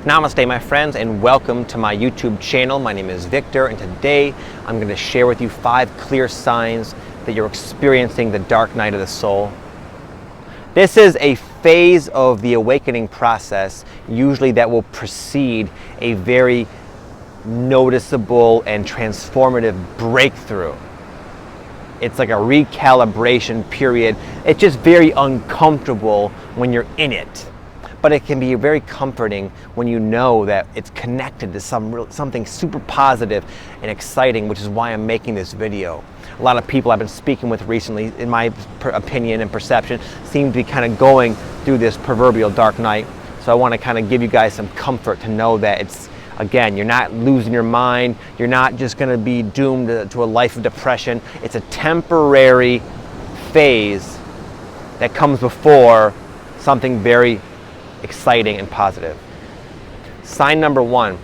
Namaste, my friends, and welcome to my YouTube channel. My name is Victor, and today I'm going to share with you 5 clear signs that you're experiencing the dark night of the soul. This is a phase of the awakening process, usually that will precede a very noticeable and transformative breakthrough. It's like a recalibration period. It's just very uncomfortable when you're in it. But it can be very comforting when you know that it's connected to something super positive and exciting, which is why I'm making this video. A lot of people I've been speaking with recently, in my opinion and perception, seem to be kind of going through this proverbial dark night. So I want to kind of give you guys some comfort to know that it's, again, you're not losing your mind. You're not just going to be doomed to a life of depression. It's a temporary phase that comes before something very exciting and positive. Sign number 1,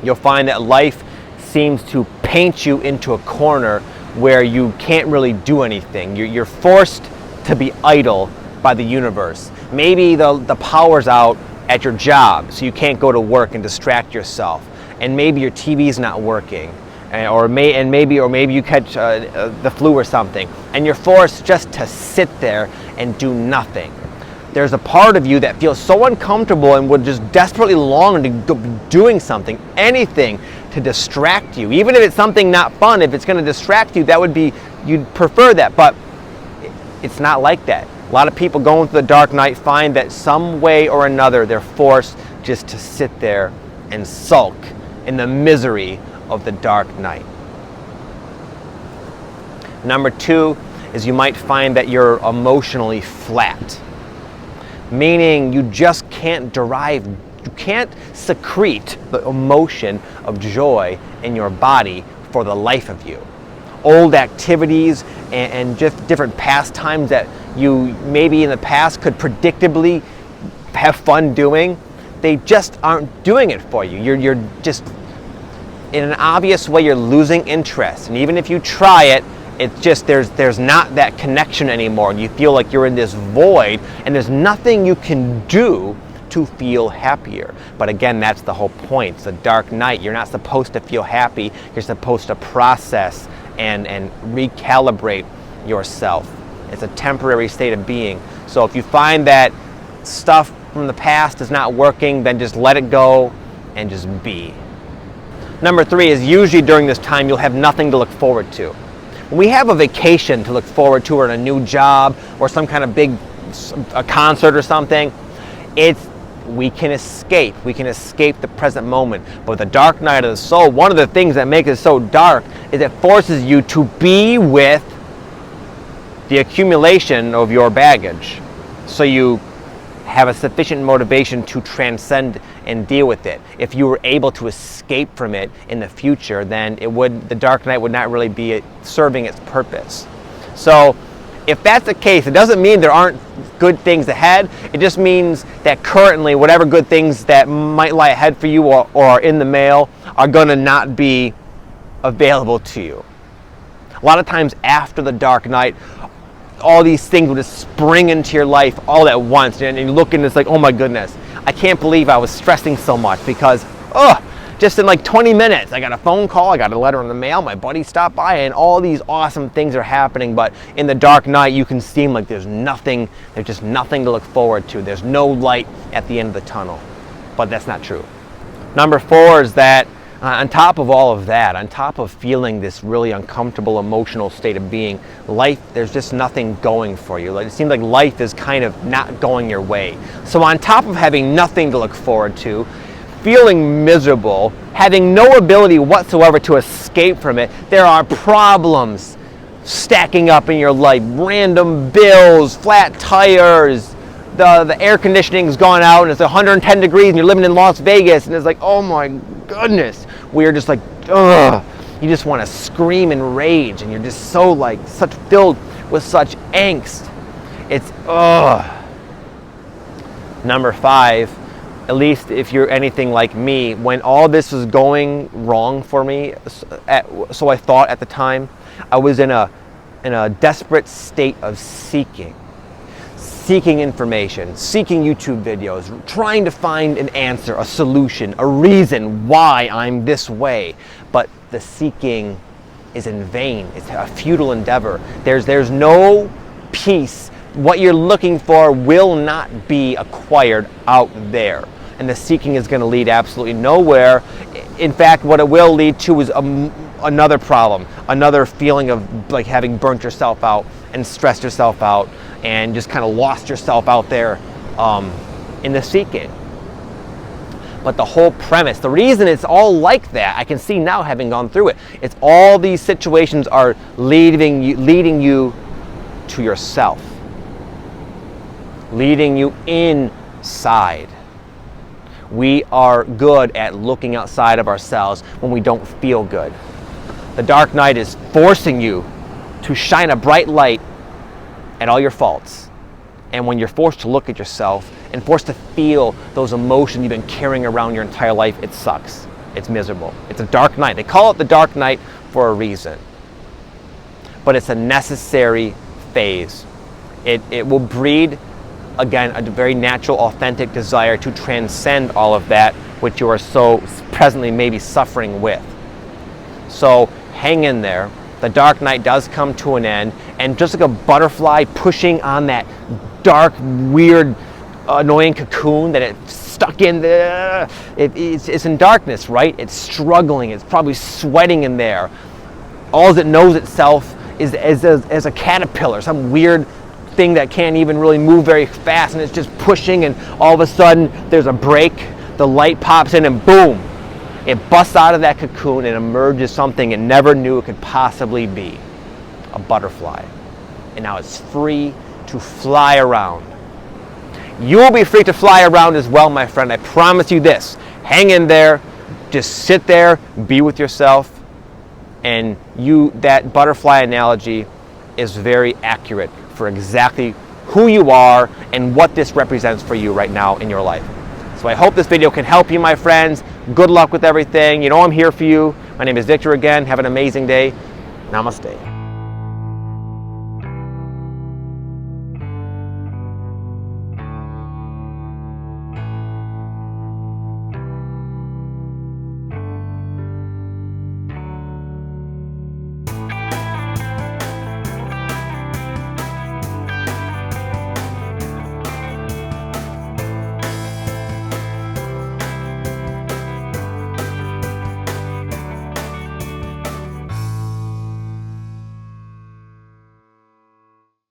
you'll find that life seems to paint you into a corner where you can't really do anything. You're forced to be idle by the universe. Maybe the power's out at your job, so you can't go to work and distract yourself. And maybe your TV's not working, or maybe you catch the flu or something, and you're forced just to sit there and do nothing. There's a part of you that feels so uncomfortable and would just desperately long to go doing something, anything to distract you. Even if it's something not fun, if it's going to distract you, you'd prefer that. But it's not like that. A lot of people going through the dark night find that some way or another they're forced just to sit there and sulk in the misery of the dark night. Number 2 is you might find that you're emotionally flat. Meaning you just can't you can't secrete the emotion of joy in your body for the life of you. Old activities and just different pastimes that you maybe in the past could predictably have fun doing, they just aren't doing it for you. You're just, in an obvious way, you're losing interest. And even if you try it, it's just there's not that connection anymore, and you feel like you're in this void and there's nothing you can do to feel happier. But again, that's the whole point. It's a dark night. You're not supposed to feel happy. You're supposed to process and recalibrate yourself. It's a temporary state of being. So if you find that stuff from the past is not working, then just let it go and just be. Number 3 is usually during this time you'll have nothing to look forward to. When we have a vacation to look forward to, or a new job, or some kind of a concert or something, we can escape. We can escape the present moment. But the dark night of the soul, one of the things that makes it so dark is it forces you to be with the accumulation of your baggage. So you have a sufficient motivation to transcend and deal with it. If you were able to escape from it in the future, then the dark night would not really be serving its purpose. So if that's the case, it doesn't mean there aren't good things ahead. It just means that currently whatever good things that might lie ahead for you or are in the mail are going to not be available to you. A lot of times after the dark night, all these things will just spring into your life all at once, and you look and it's like, oh my goodness, I can't believe I was stressing so much because, just in like 20 minutes, I got a phone call, I got a letter in the mail, my buddy stopped by, and all these awesome things are happening. But in the dark night, you can seem like there's just nothing to look forward to. There's no light at the end of the tunnel. But that's not true. Number 4 is that on top of all of that, on top of feeling this really uncomfortable emotional state of being, there's just nothing going for you. It seems like life is kind of not going your way. So on top of having nothing to look forward to, feeling miserable, having no ability whatsoever to escape from it, there are problems stacking up in your life. Random bills, flat tires, the air conditioning's gone out and it's 110 degrees and you're living in Las Vegas and it's like, oh my goodness. We're just like, ugh. You just want to scream and rage and you're just so filled with such angst. It's, ugh. Number 5, at least if you're anything like me, when all this was going wrong for me, so I thought at the time, I was in a desperate state of seeking seeking information, seeking YouTube videos, trying to find an answer, a solution, a reason why I'm this way. But the seeking is in vain. It's a futile endeavor. There's no peace. What you're looking for will not be acquired out there. And the seeking is going to lead absolutely nowhere. In fact, what it will lead to is another problem, another feeling of like having burnt yourself out and stressed yourself out and just kind of lost yourself out there in the seeking. But the whole premise, the reason it's all like that, I can see now having gone through it, it's all these situations are leading you to yourself, leading you inside. We are good at looking outside of ourselves when we don't feel good. The dark night is forcing you to shine a bright light at all your faults. And when you're forced to look at yourself and forced to feel those emotions you've been carrying around your entire life, it sucks. It's miserable. It's a dark night. They call it the dark night for a reason. But it's a necessary phase. It will breed, again, a very natural, authentic desire to transcend all of that which you are so presently maybe suffering with. So hang in there. The dark night does come to an end, and just like a butterfly pushing on that dark, weird, annoying cocoon that it's stuck in there, it's in darkness, right? It's struggling, it's probably sweating in there. All it knows itself is as a caterpillar, some weird thing that can't even really move very fast, and it's just pushing, and all of a sudden there's a break, the light pops in, and boom, it busts out of that cocoon and emerges something it never knew it could possibly be, a butterfly. And now it's free to fly around. You will be free to fly around as well, my friend. I promise you this. Hang in there, just sit there, be with yourself, and that butterfly analogy is very accurate for exactly who you are and what this represents for you right now in your life. So I hope this video can help you, my friends. Good luck with everything. You know I'm here for you. My name is Victor again. Have an amazing day. Namaste.